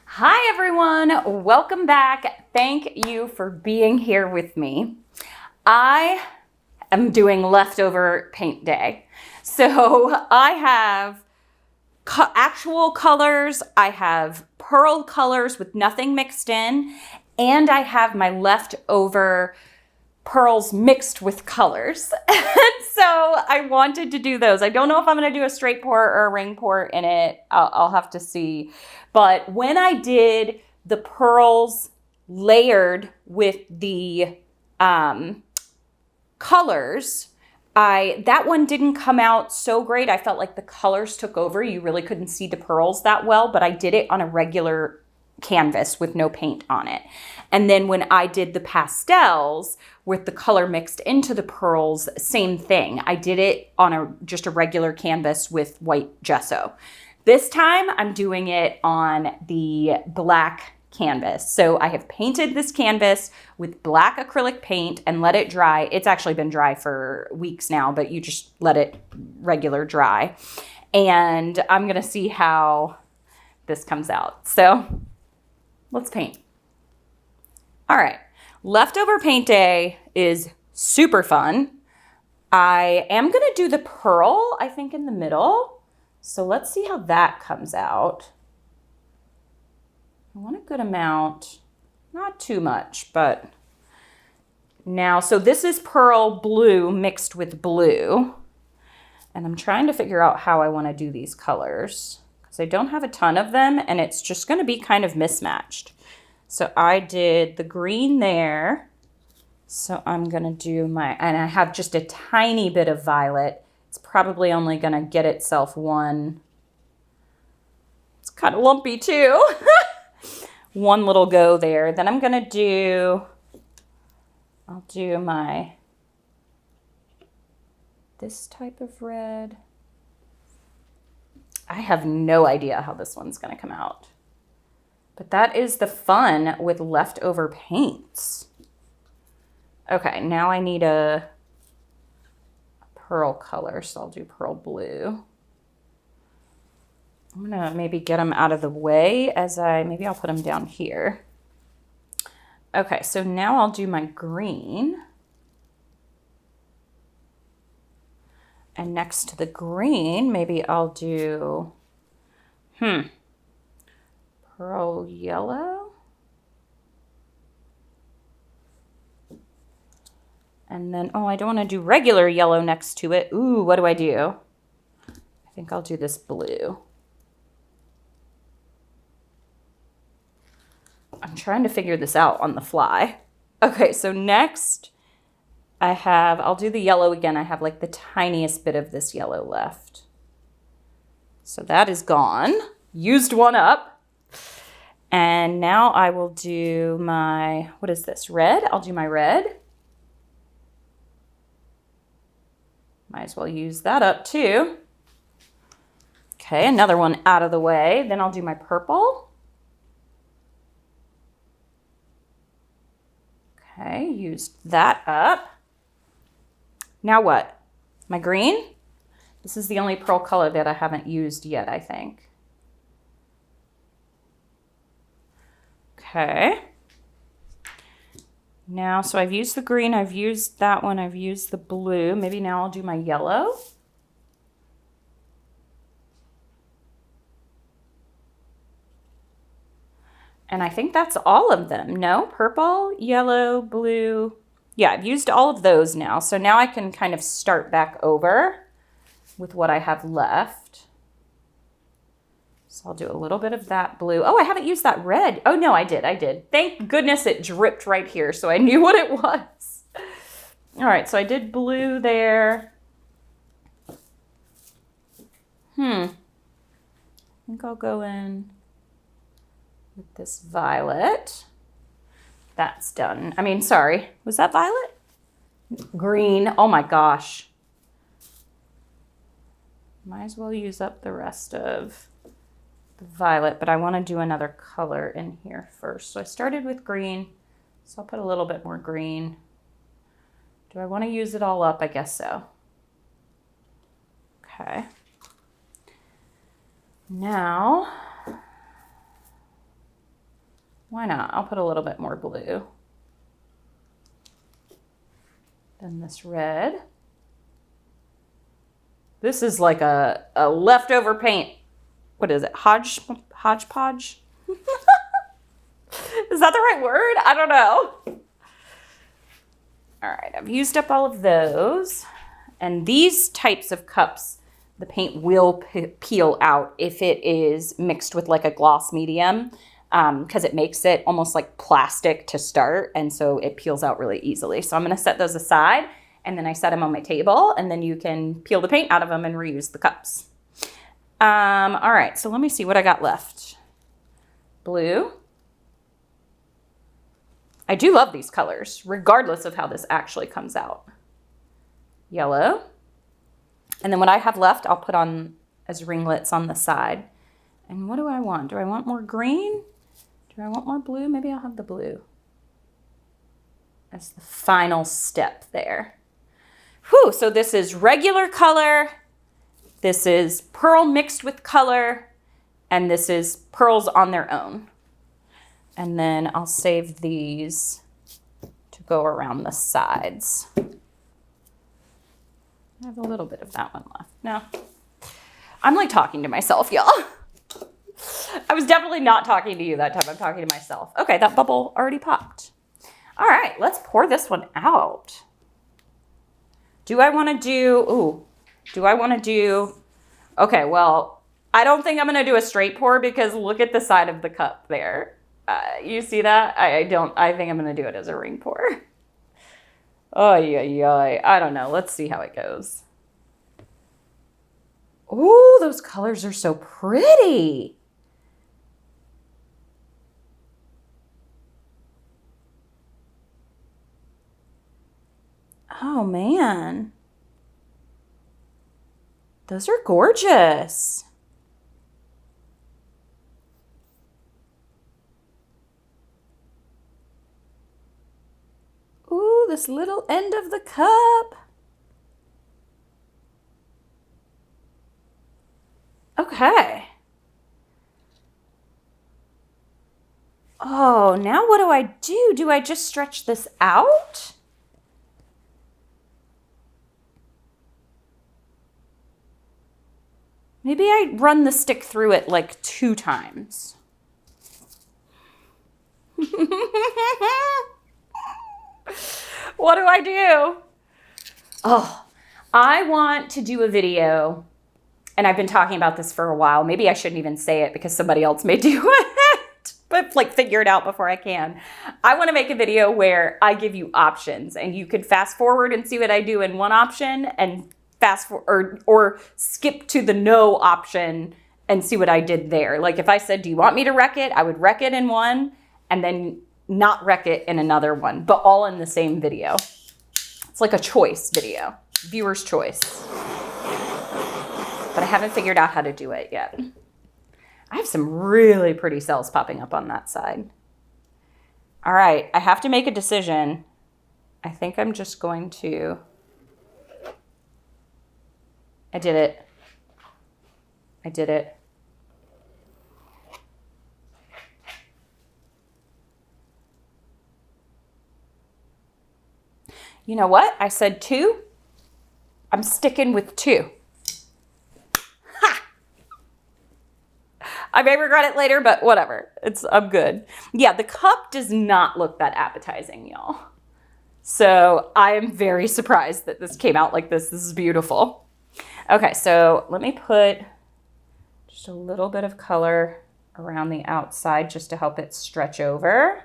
Hi everyone, welcome back. Thank you for being here with me. I am doing leftover paint day. So I have actual colors, I have pearl colors with nothing mixed in, and I have my leftover pearls mixed with colors. So I wanted to do those. I don't know if I'm going to do a straight pour or a ring pour in it. I'll have to see. But when I did the pearls layered with the colors, that one didn't come out so great. I felt like the colors took over. You really couldn't see the pearls that well, but I did it on a regular canvas with no paint on it. And then when I did the pastels with the color mixed into the pearls, same thing. I did it on just a regular canvas with white gesso. This time I'm doing it on the black canvas. So I have painted this canvas with black acrylic paint and let it dry. It's actually been dry for weeks now, but you just let it regular dry. And I'm going to see how this comes out. So let's paint. All right. Leftover paint day is super fun. I am going to do the pearl, I think, in the middle. So let's see how that comes out. I want a good amount, not too much, but now, so this is pearl blue mixed with blue. And I'm trying to figure out how I want to do these colors because I don't have a ton of them and it's just going to be kind of mismatched. So I did the green there. So I'm going to do and I have just a tiny bit of violet. It's probably only going to get itself one. It's kind of lumpy too. One little go there. Then I'm going to I'll do this type of red. I have no idea how this one's going to come out. But that is the fun with leftover paints. Okay, now I need a pearl color, so I'll do pearl blue. I'm gonna maybe get them out of the way maybe I'll put them down here. Okay, so now I'll do my green. And next to the green, maybe I'll do, pearl yellow. And then, I don't want to do regular yellow next to it. Ooh, what do? I think I'll do this blue. I'm trying to figure this out on the fly. Okay, so next I'll do the yellow again. I have like the tiniest bit of this yellow left. So that is gone. Used one up. And now I will do what is this, red? I'll do my red. Might as well use that up too. Okay, another one out of the way. Then I'll do my purple. Okay, used that up. Now what? My green? This is the only pearl color that I haven't used yet, I think. Okay. Now, so I've used the green, I've used that one, I've used the blue. Maybe now I'll do my yellow. And I think that's all of them. No, purple, yellow, blue. Yeah, I've used all of those now. So now I can kind of start back over with what I have left. So I'll do a little bit of that blue. Oh, I haven't used that red. Oh, no, I did. Thank goodness it dripped right here so I knew what it was. All right, so I did blue there. I think I'll go in with this violet. That's done. Sorry, was that violet? Green, oh my gosh. Might as well use up the rest of the violet, but I want to do another color in here first. So I started with green, so I'll put a little bit more green. Do I want to use it all up? I guess so. Okay. Now Why not? I'll put a little bit more blue. Then this red. This is like a leftover paint. What is it? Hodgepodge? Is that the right word? I don't know. All right, I've used up all of those. And these types of cups, the paint will peel out if it is mixed with like a gloss medium, because it makes it almost like plastic to start. And so it peels out really easily. So I'm going to set those aside, and then I set them on my table, and then you can peel the paint out of them and reuse the cups. All right, so let me see what I got left. Blue. I do love these colors, regardless of how this actually comes out. Yellow. And then what I have left, I'll put on as ringlets on the side. And what do I want? Do I want more green? Do I want more blue? Maybe I'll have the blue as the final step there. Whew, so this is regular color. This is pearl mixed with color. And this is pearls on their own. And then I'll save these to go around the sides. I have a little bit of that one left. No, I'm like talking to myself, y'all. I was definitely not talking to you that time. I'm talking to myself. Okay, that bubble already popped. All right, let's pour this one out. Do I want to do, okay, well, I don't think I'm going to do a straight pour because look at the side of the cup there. You see that? I think I'm going to do it as a ring pour. Oh, yeah. I don't know. Let's see how it goes. Ooh, those colors are so pretty. Oh, man. Those are gorgeous. Ooh, this little end of the cup. Okay. Oh, now what do I do? Do I just stretch this out? Maybe I run the stick through it like 2 times. What do I do? Oh, I want to do a video, and I've been talking about this for a while. Maybe I shouldn't even say it because somebody else may do it, but like figure it out before I can. I want to make a video where I give you options, and you could fast forward and see what I do in one option, and fast forward or skip to the no option and see what I did there. Like if I said, do you want me to wreck it? I would wreck it in one and then not wreck it in another one, but all in the same video. It's like a choice video, viewer's choice. But I haven't figured out how to do it yet. I have some really pretty cells popping up on that side. All right, I have to make a decision. I think I'm just going to, I did it. You know what? I said 2. I'm sticking with 2. Ha! I may regret it later, but whatever. I'm good. Yeah, the cup does not look that appetizing, y'all. So I am very surprised that this came out like this. This is beautiful. Okay, so let me put just a little bit of color around the outside just to help it stretch over.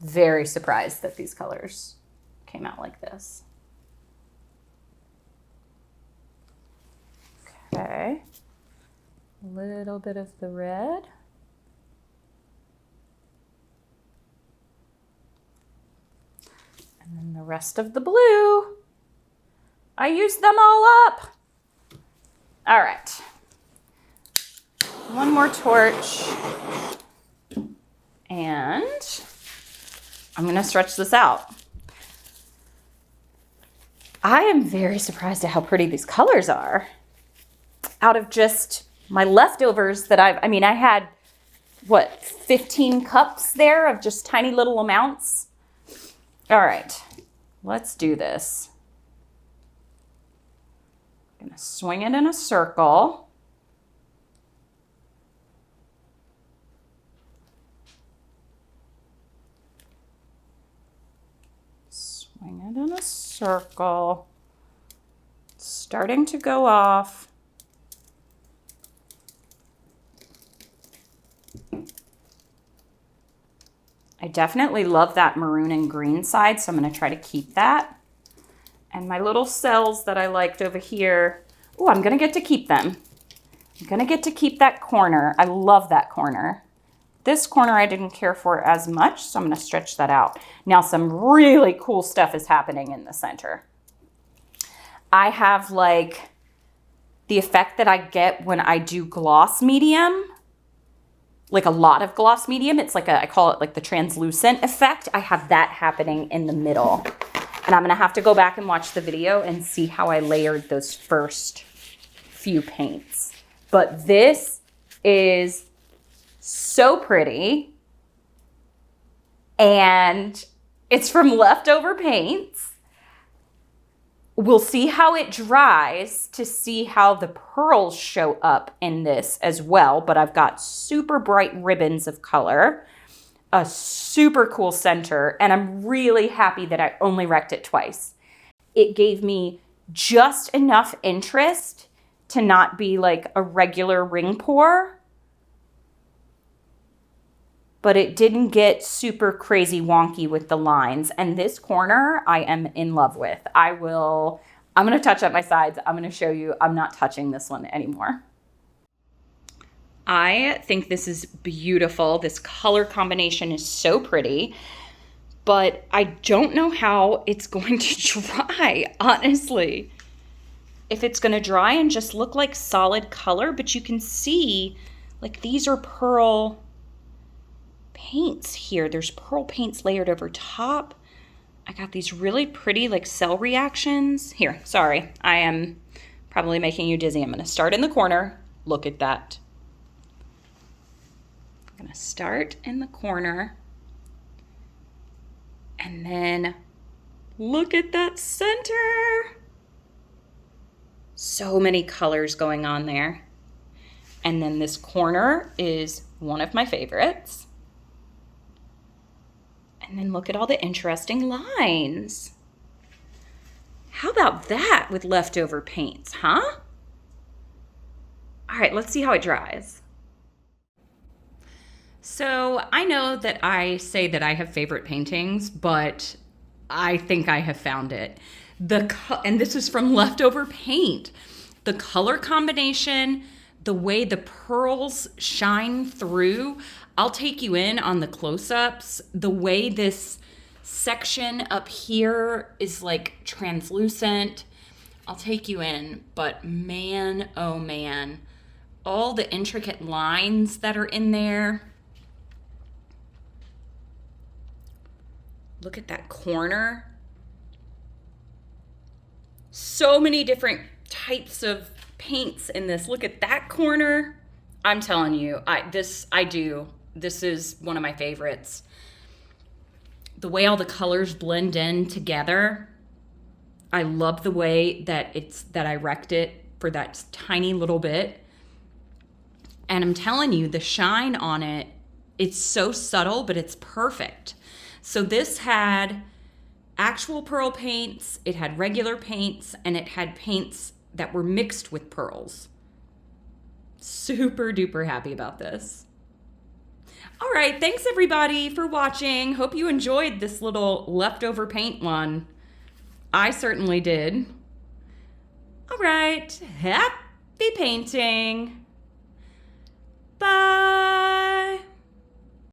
Very surprised that these colors came out like this. Okay, a little bit of the red. And then the rest of the blue. I used them all up. All right. One more torch. And I'm going to stretch this out. I am very surprised at how pretty these colors are. Out of just My leftovers that I had, what, 15 cups there of just tiny little amounts. All right, let's do this. I'm gonna swing it in a circle. Swing it in a circle. It's starting to go off. I definitely love that maroon and green side, so I'm going to try to keep that. And my little cells that I liked over here, oh, I'm going to get to keep them. I'm going to get to keep that corner. I love that corner. This corner I didn't care for as much, so I'm going to stretch that out. Now some really cool stuff is happening in the center. I have like the effect that I get when I do gloss medium, like a lot of gloss medium. It's like I call it like the translucent effect. I have that happening in the middle. And I'm gonna have to go back and watch the video and see how I layered those first few paints. But this is so pretty. And it's from leftover paints. We'll see how it dries to see how the pearls show up in this as well. But I've got super bright ribbons of color, a super cool center, and I'm really happy that I only wrecked it twice. It gave me just enough interest to not be like a regular ring pour, but it didn't get super crazy wonky with the lines. And this corner I am in love with. I'm gonna touch up my sides. I'm gonna show you, I'm not touching this one anymore. I think this is beautiful. This color combination is so pretty, but I don't know how it's going to dry, honestly. If it's gonna dry and just look like solid color, but you can see like these are pearl paints here. There's pearl paints layered over top. I got these really pretty like cell reactions. Here, sorry, I am probably making you dizzy. I'm gonna start in the corner. Look at that. I'm gonna start in the corner and then look at that center. So many colors going on there. And then this corner is one of my favorites. And then look at all the interesting lines. How about that with leftover paints, huh? All right, let's see how it dries. So I know that I say that I have favorite paintings, but I think I have found it. And this is from leftover paint. The color combination, the way the pearls shine through. I'll take you in on the close-ups. The way this section up here is like translucent. I'll take you in, but man, oh man, all the intricate lines that are in there. Look at that corner. So many different types of paints in this. Look at that corner. I'm telling you, this is one of my favorites. The way all the colors blend in together. I love the way that I wrecked it for that tiny little bit. And I'm telling you, the shine on it, it's so subtle, but it's perfect. So this had actual pearl paints, it had regular paints, and it had paints that were mixed with pearls. Super duper happy about this. All right, thanks everybody for watching. Hope you enjoyed this little leftover paint one. I certainly did. All right, happy painting. Bye.